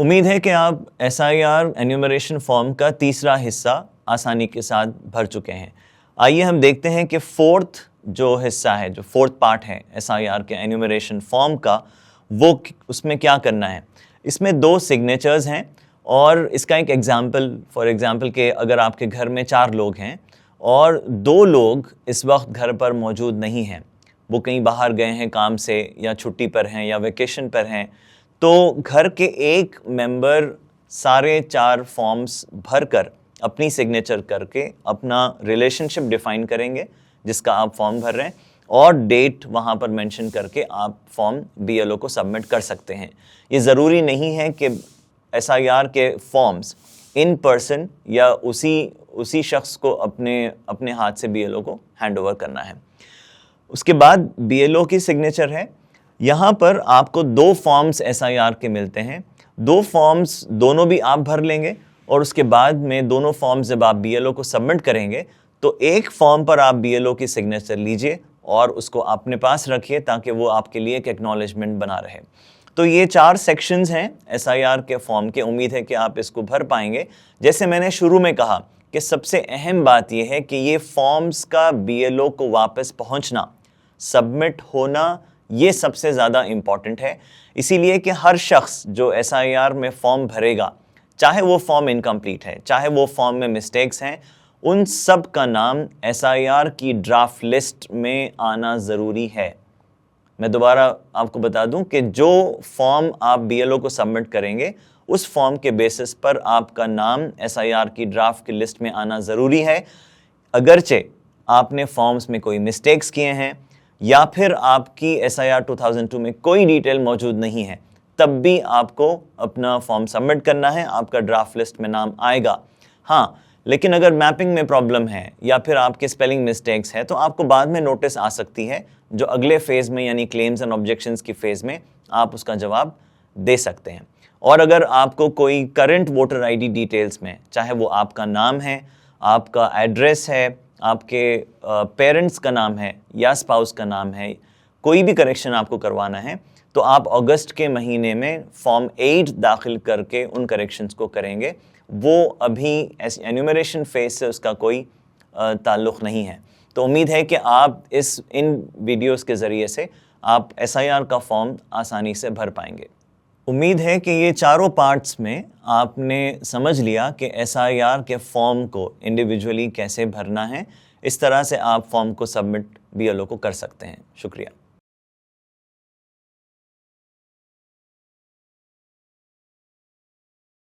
उम्मीद है कि आप SIR एन्यूमरेशन फॉर्म का तीसरा हिस्सा आसानी के साथ भर चुके हैं। आइए हम देखते हैं कि फोर्थ जो हिस्सा है, जो फोर्थ पार्ट है SIR के एन्यूमरेशन फॉर्म का, वो उसमें क्या करना है। इसमें 2 सिग्नेचर्स हैं और इसका एक एग्जाम्पल, फॉर एग्जाम्पल कि अगर आपके घर में 4 लोग हैं और 2 लोग इस वक्त घर पर मौजूद नहीं हैं, वो कहीं बाहर गए हैं काम से या छुट्टी पर हैं या वेकेशन पर हैं, तो घर के एक मेंबर सारे 4 फॉर्म्स भरकर अपनी सिग्नेचर करके अपना रिलेशनशिप डिफाइन करेंगे जिसका आप फॉर्म भर रहे हैं, और डेट वहाँ पर मेंशन करके आप फॉर्म BLO को सबमिट कर सकते हैं। ये ज़रूरी नहीं है कि SIR के फॉर्म्स इन पर्सन या उसी शख्स को अपने हाथ से BLO को हैंड ओवर करना है। उसके बाद BLO की सिग्नेचर है। यहाँ पर आपको 2 फॉर्म्स SIR के मिलते हैं। 2 फॉर्म्स दोनों भी आप भर लेंगे और उसके बाद में दोनों फॉर्म्स जब आप BLO को सबमिट करेंगे तो एक फॉर्म पर आप BLO की सिग्नेचर लीजिए और उसको अपने पास रखिए ताकि वो आपके लिए एक एक्नॉलेजमेंट बना रहे। तो ये 4 सेक्शंस हैं SIR के फॉर्म के। उम्मीद है कि आप इसको भर पाएंगे। जैसे मैंने शुरू में कहा कि सबसे अहम बात यह है कि ये फॉर्म्स का BLO को वापस पहुंचना, सबमिट होना, ये सबसे ज़्यादा इम्पॉर्टेंट है। इसीलिए कि हर शख्स जो SIR में फॉर्म भरेगा, चाहे वो फॉर्म इनकम्प्लीट है, चाहे वो फॉर्म में मिस्टेक्स हैं, उन सब का नाम SIR की ड्राफ्ट लिस्ट में आना ज़रूरी है। मैं दोबारा आपको बता दूं कि जो फॉर्म आप BLO को सबमिट करेंगे उस फॉर्म के बेसिस पर आपका नाम SIR की ड्राफ्ट की लिस्ट में आना ज़रूरी है। अगरचे आपने फॉर्म्स में कोई मिस्टेक्स किए हैं या फिर आपकी SIR 2002 में कोई डिटेल मौजूद नहीं है, तब भी आपको अपना फॉर्म सबमिट करना है, आपका ड्राफ्ट लिस्ट में नाम आएगा। हाँ, लेकिन अगर मैपिंग में प्रॉब्लम है या फिर आपके स्पेलिंग मिस्टेक्स है तो आपको बाद में नोटिस आ सकती है, जो अगले फेज़ में यानी क्लेम्स एंड ऑब्जेक्शंस की फेज़ में आप उसका जवाब दे सकते हैं। और अगर आपको कोई करंट वोटर ID डिटेल्स में, चाहे वो आपका नाम है, आपका एड्रेस है, आपके पेरेंट्स का नाम है या स्पाउस का नाम है, कोई भी करेक्शन आपको करवाना है, तो आप अगस्त के महीने में फॉर्म 8 दाखिल करके उन करेक्शंस को करेंगे। वो अभी एन्यूमरेशन फेज से उसका कोई ताल्लुक़ नहीं है। तो उम्मीद है कि आप इन वीडियोस के ज़रिए से आप SIR का फॉर्म आसानी से भर पाएंगे। उम्मीद है कि ये चारों पार्ट्स में आपने समझ लिया कि SIR के फॉर्म को इंडिविजुअली कैसे भरना है। इस तरह से आप फॉर्म को सबमिट BLO को कर सकते हैं। शुक्रिया।